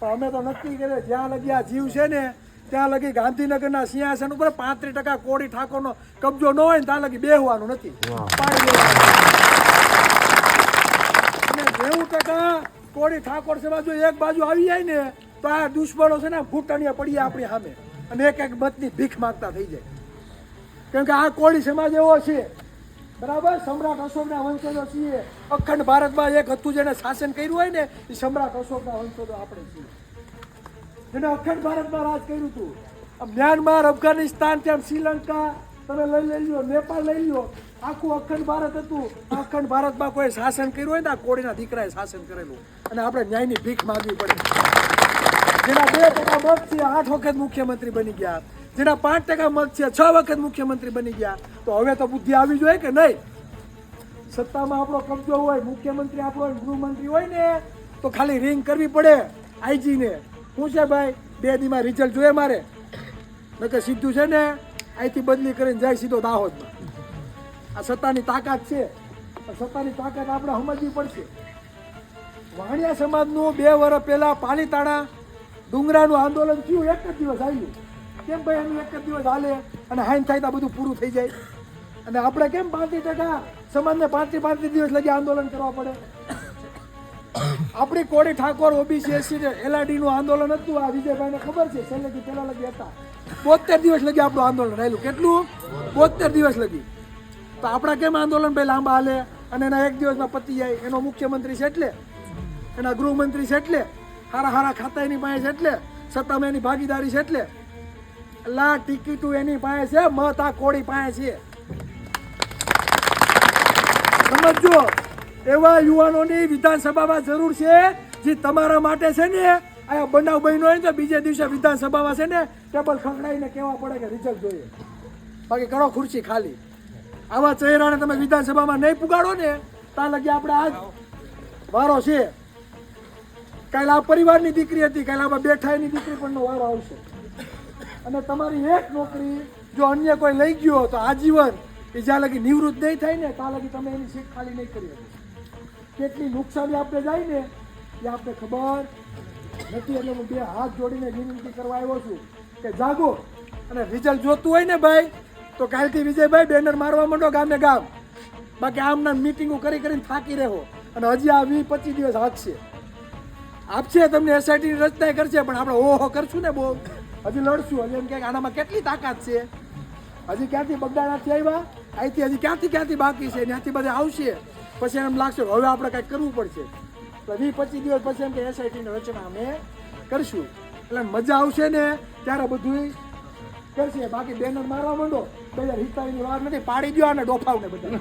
પણ અમે તો નક્કી કરે જ્યાં લગી આ જીવ છે ને ત્યાં લગી ગાંધીનગરના સિંહાસન ઉપર 35% કોળી ઠાકોરનો કબજો ન હોય ને ત્યાં લગી બેહવાનું નથી, પાડી દેવાનું. અને 90% કોળી ઠાકોર સમાજ જો એક બાજુ આવી જાય ને તો આ દુશ્મનો છે ને ફૂટણીયા પડીએ આપણી સામે અને એક એક મતની ભીખ માંગતા થઈ જાય. કેમ કે આ કોળી સમાજ એવો છે, બરાબર, સમ્રાટ અશોકના વંશજો છીએ. અખંડ ભારતમાં એક હતું જેને શાસન કર્યું હોય ને એ સમ્રાટ અશોકના વંશજો આપણે છીએ, જેને અખંડ ભારતમાં રાજ કર્યું હતું. મ્યાનમાર, અફઘાનિસ્તાન, ત્યાં શ્રીલંકા તમે લઈ લો, નેપાળ લઈ લો, આખું અખંડ ભારત હતું. અખંડ ભારતમાં કોઈ શાસન કર્યું હોય ને આ કોળીના દીકરાએ શાસન કરેલું અને આપણે ન્યાયની ભીખ માંગવી પડે. જેના 2% મત છે 8 વખત મુખ્યમંત્રી બની ગયા, જેના 5% મત છે 6 વખત મુખ્યમંત્રી બની ગયા. તો હવે તો બુદ્ધિ આવી જોઈએ કે નહીં? સત્તામાં આપણો કબજો હોય, મુખ્યમંત્રી આપણો ગૃહમંત્રી હોય ને તો ખાલી રિંગ કરવી પડે આઈજી ને. શું છે ભાઈ, 2 દીમાં રિઝલ્ટ જોઈએ મારે, નકર સીધું છે ને અહીંથી બદલી કરીને જાય સીધો દાહોદમાં. આ સત્તાની તાકાત છે, સત્તાની તાકાત આપણે સમજવી પડશે. વાણિયા સમાજનું 2 વર્ષ પહેલા પાલીતાણા ડુંગરાનું આંદોલન થયું, એક જ દિવસ આવ્યું. કેમ ભાઈ એનું એક જ દિવસ હાલે અને હાઈન થાય તો બધું પૂરું થઈ જાય? અને આપણે કેમ 35% સમાજને 35 દિવસ લગી આંદોલન કરવા પડે? આપણી કોળી ઠાકોર ઓબીસી એસસી એલઆરડી નું આંદોલન હતું, આ વિજયભાઈને ખબર છે, છેલ્લેથી પહેલા લગી હતા 72 દિવસ લગી આપણું આંદોલન રહેલું. કેટલું? 72 દિવસ લગી. તો આપણા કેમ આંદોલન ભાઈ લાંબા હાલે અને એના એક દિવસમાં પતી જાય? એનો મુખ્યમંત્રી છે એટલે, એના ગૃહમંત્રી છે એટલે, હારા ખાતા એની પાસે છે એટલે, સત્તામાં એની ભાગીદારી છે એટલે, લા ટિકિટો એની પાસે છે, મત આ કોળી પાસે છે. સમજો, એવા યુવાનોની વિધાનસભામાં જરૂર છે જે તમારા માટે છે ને આ બનાવ બન્યો હોય ને તો બીજે દિવસે વિધાનસભામાં છે ને ટેબલ ખખડાઈને કહેવા પડે કે રિઝલ્ટ જોઈએ, બાકી કરો ખુરશી ખાલી. આવા ચહેરાને તમે વિધાનસભામાં નહીં પુગાડો ને ત્યાં લગી આપણે આજ વારો છે. કાલે આ પરિવારની દીકરી હતી, કાલે આમાં બેઠા એની દીકરી પણ વારો આવશે. અને તમારી એક નોકરી જો અન્ય કોઈ લઈ ગયો તો આજીવન એ જ્યાં લગી નિવૃત્ત નહીં થાય ને ત્યાં લગી તમે એની સીટ ખાલી નહીં કરી શકો. કેટલી નુકસાની આપણે જાય ને એ આપણે ખબર નથી. એટલે હું 2 હાથ જોડીને વિનંતી કરવા આવ્યો છું કે જાગો અને રિઝલ્ટ જોતું હોય ને ભાઈ તો કાલથી વિજયભાઈ બેનર મારવા માંડો ગામે ગામ. બાકી આમના મીટિંગો કરીને થાકી રહ્યો અને હજી આ 20-25 દિવસ હાથશે આપશે તમને એસઆઈટીની રચના કરશે, પણ આપણે ઓહો કરશું ને બહુ, હજી લડશું. હજી એમ કે આનામાં કેટલી તાકાત છે, હજી ક્યાંથી બગદાણાથી આવ્યા, અહીંથી હજી ક્યાંથી બાકી છે, ત્યાંથી બધા આવશે. પછી એમ લાગશે હવે આપણે કંઈક કરવું પડશે. 20-25 દિવસ પછી એમ કે એસઆઈટીની રચના અમે કરશું, એટલે મજા આવશે ને ત્યારે બધું કરશે. બાકી બેનર મારવા માંડો, બધા હિતાઈની વાર નથી, પાડી દો અને ડોફાવને બધા.